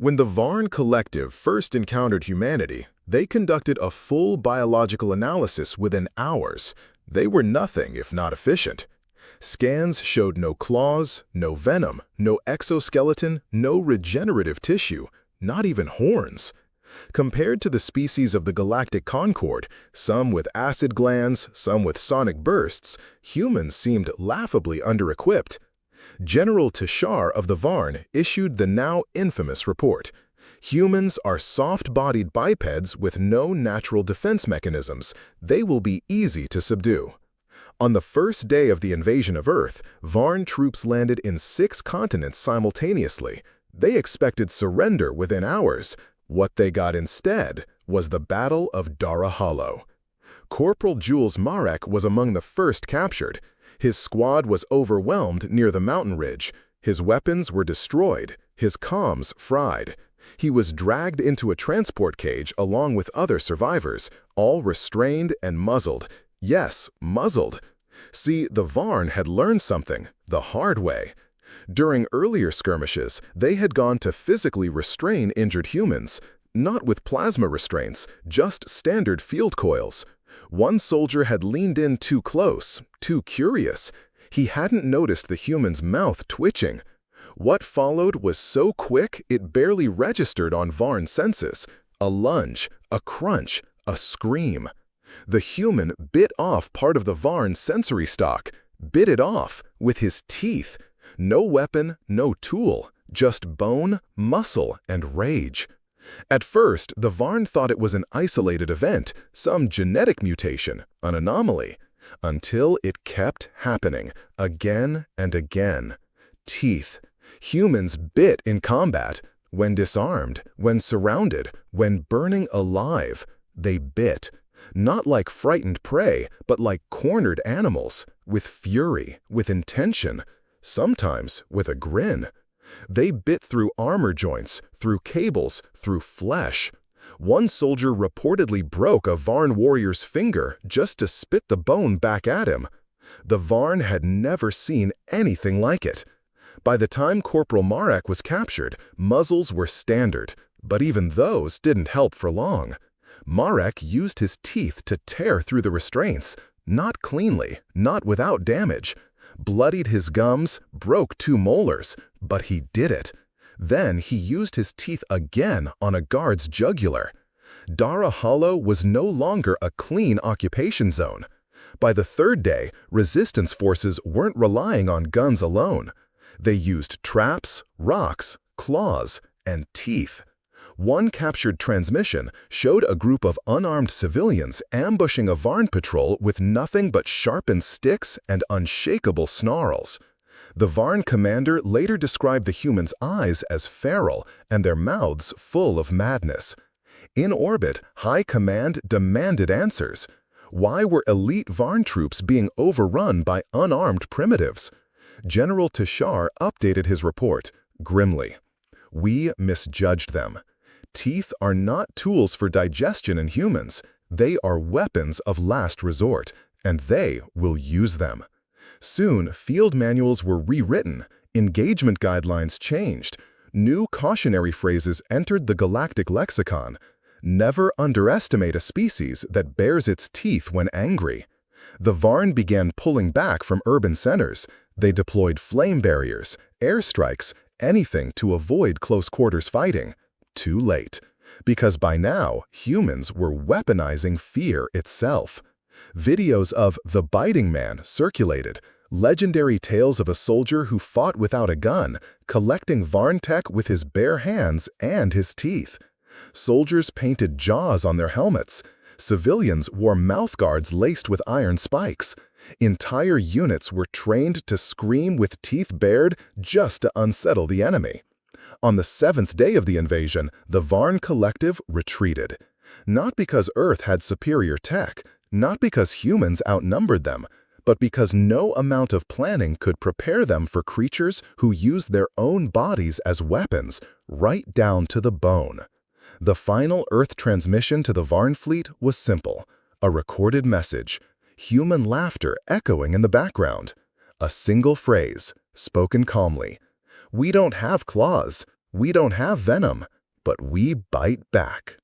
When the Varn Collective first encountered humanity, they conducted a full biological analysis within hours. They were nothing if not efficient. Scans showed no claws, no venom, no exoskeleton, no regenerative tissue, not even horns. Compared to the species of the galactic Concord, some with acid glands, some with sonic bursts, humans seemed laughably under-equipped. General Tashar of the Varn issued the now infamous report. Humans are soft-bodied bipeds with no natural defense mechanisms. They will be easy to subdue. On the first day of the invasion of Earth, Varn troops landed in 6 continents simultaneously. They expected surrender within hours. What they got instead was the Battle of DarkHFY. Corporal Jules Marek was among the first captured. His squad was overwhelmed near the mountain ridge. His weapons were destroyed, his comms fried. He was dragged into a transport cage along with other survivors, all restrained and muzzled. Yes, muzzled. See, the Varn had learned something, the hard way. During earlier skirmishes, they had gone to physically restrain injured humans, not with plasma restraints, just standard field coils. One soldier had leaned in too close, too curious. He hadn't noticed the human's mouth twitching. What followed was so quick it barely registered on Varn's senses. A lunge, a crunch, a scream. The human bit off part of the Varn's sensory stock, bit it off with his teeth. No weapon, no tool, just bone, muscle, and rage. At first, the Varn thought it was an isolated event, some genetic mutation, an anomaly, until it kept happening, again and again. Teeth. Humans bit in combat. When disarmed, when surrounded, when burning alive, they bit. Not like frightened prey, but like cornered animals, with fury, with intention, sometimes with a grin. They bit through armor joints, through cables, through flesh. One soldier reportedly broke a Varn warrior's finger just to spit the bone back at him. The Varn had never seen anything like it. By the time Corporal Marek was captured, muzzles were standard, but even those didn't help for long. Marek used his teeth to tear through the restraints, not cleanly, not without damage. Bloodied his gums, broke 2 molars, but he did it. Then he used his teeth again on a guard's jugular. DarkHFY was no longer a clean occupation zone. By the 3rd day, resistance forces weren't relying on guns alone. They used traps, rocks, claws, and teeth. One captured transmission showed a group of unarmed civilians ambushing a Varn patrol with nothing but sharpened sticks and unshakable snarls. The Varn commander later described the humans' eyes as feral and their mouths full of madness. In orbit, High Command demanded answers. Why were elite Varn troops being overrun by unarmed primitives? General Tashar updated his report, grimly. We misjudged them. Teeth are not tools for digestion in humans. They are weapons of last resort, and they will use them. Soon, field manuals were rewritten, engagement guidelines changed, new cautionary phrases entered the galactic lexicon. Never underestimate a species that bares its teeth when angry. The Varn began pulling back from urban centers. They deployed flame barriers, airstrikes, anything to avoid close-quarters fighting. Too late, because by now, humans were weaponizing fear itself. Videos of the Biting Man circulated, legendary tales of a soldier who fought without a gun, collecting Varn tech with his bare hands and his teeth. Soldiers painted jaws on their helmets. Civilians wore mouthguards laced with iron spikes. Entire units were trained to scream with teeth bared just to unsettle the enemy. On the 7th day of the invasion, the Varn Collective retreated. Not because Earth had superior tech, not because humans outnumbered them, but because no amount of planning could prepare them for creatures who used their own bodies as weapons, right down to the bone. The final Earth transmission to the Varn fleet was simple, a recorded message, human laughter echoing in the background. A single phrase, spoken calmly. We don't have claws. We don't have venom, but we bite back.